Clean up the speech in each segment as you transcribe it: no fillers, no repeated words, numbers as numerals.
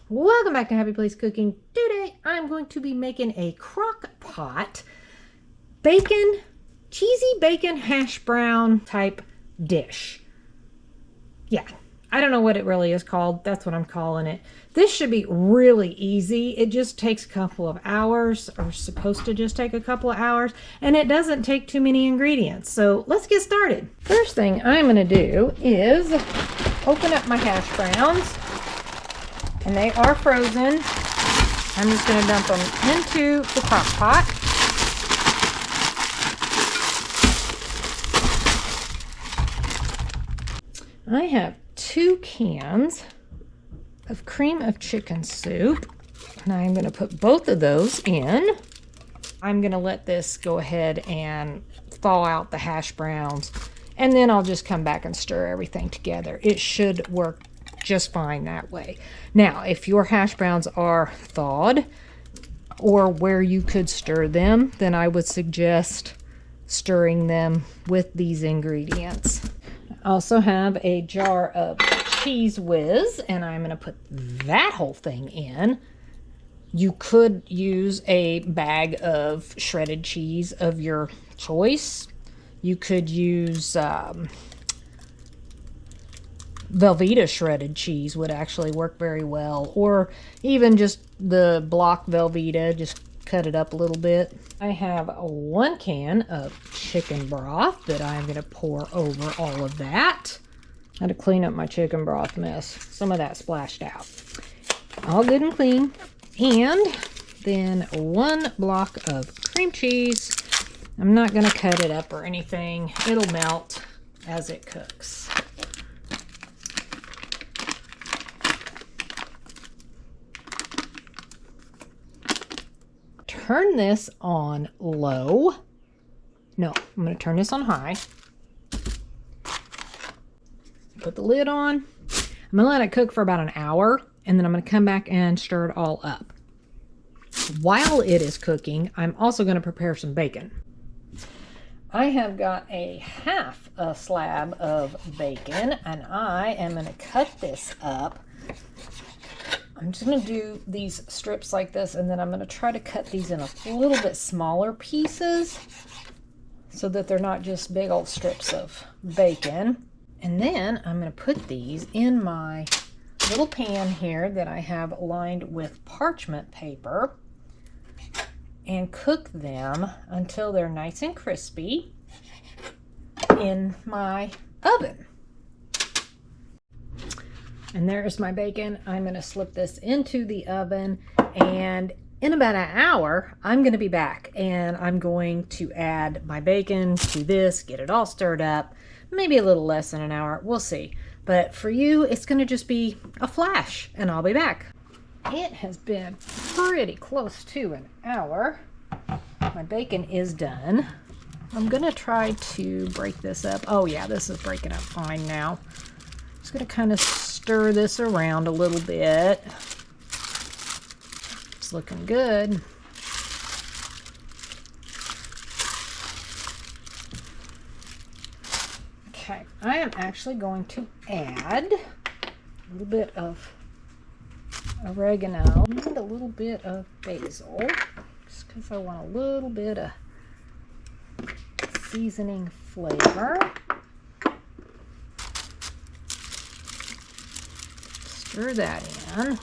Welcome back to Happy Place Cooking. Today I'm going to be making a crock pot bacon, cheesy bacon hash brown type dish. Yeah, I don't know what it really is called. That's what I'm calling it. This should be really easy. It just takes a couple of hours, or supposed to just take a couple of hours, and it doesn't take too many ingredients. So let's get started. First thing I'm going to do is open up my hash browns. And they are frozen. I'm just going to dump them into the crock pot. I have 2 cans of cream of chicken soup. And I'm going to put both of those in. I'm going to let this go ahead and thaw out the hash browns. And then I'll just come back and stir everything together. It should work just fine that way. Now, if your hash browns are thawed or where you could stir them, then I would suggest stirring them with these ingredients. I also have a jar of Cheese Whiz, and I'm going to put that whole thing in. You could use a bag of shredded cheese of your choice. You could use Velveeta shredded cheese would actually work very well, or even just the block Velveeta, just cut it up a little bit. I have 1 can of chicken broth that I'm going to pour over all of that. I had to clean up my chicken broth mess. Some of that splashed out. All good and clean. And then 1 block of cream cheese. I'm not going to cut it up or anything. It'll melt as it cooks. Turn this on low. No, I'm going to turn this on high. Put the lid on. I'm going to let it cook for about an hour, and then I'm going to come back and stir it all up. While it is cooking, I'm also going to prepare some bacon. I have got a half a slab of bacon, and I am going to cut this up. I'm just going to do these strips like this, and then I'm going to try to cut these in a little bit smaller pieces so that they're not just big old strips of bacon. And then I'm going to put these in my little pan here that I have lined with parchment paper and cook them until they're nice and crispy in my oven. And there's my bacon. I'm going to slip this into the oven, and in about an hour, I'm going to be back, and I'm going to add my bacon to this, get it all stirred up, maybe a little less than an hour. We'll see. But for you, it's going to just be a flash, and I'll be back. It has been pretty close to an hour. My bacon is done. I'm going to try to break this up. Oh yeah, this is breaking up fine now. Just going to kind of stir this around a little bit. It's looking good. Okay, I am actually going to add a little bit of oregano and a little bit of basil, just because I want a little bit of seasoning flavor. Stir that in.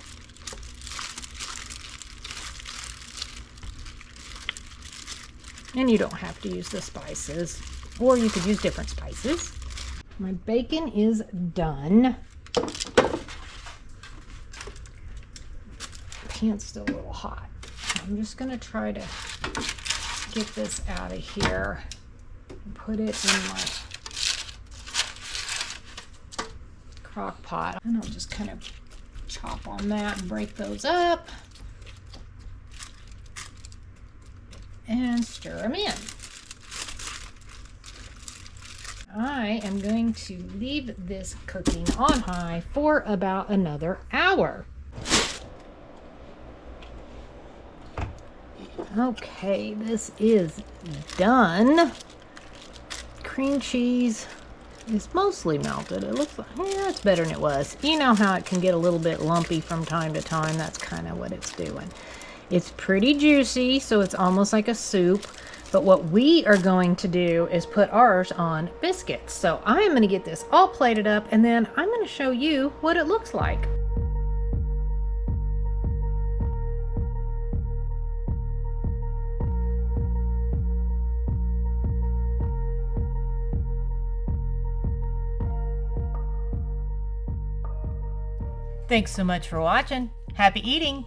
And you don't have to use the spices, or you could use different spices. My bacon is done. Pan's still a little hot. I'm just going to try to get this out of here and put it in my crock pot. And I'll just kind of chop on that and break those up and stir them in. I am going to leave this cooking on high for about another hour. Okay, this is done. Cream cheese It's mostly melted. It looks like, yeah, it's better than it was. You know how it can get a little bit lumpy from time to time? That's kind of what it's doing. It's pretty juicy, so it's almost like a soup. But what we are going to do is put ours on biscuits. So I'm going to get this all plated up, and then I'm going to show you what it looks like. Thanks so much for watching. Happy eating!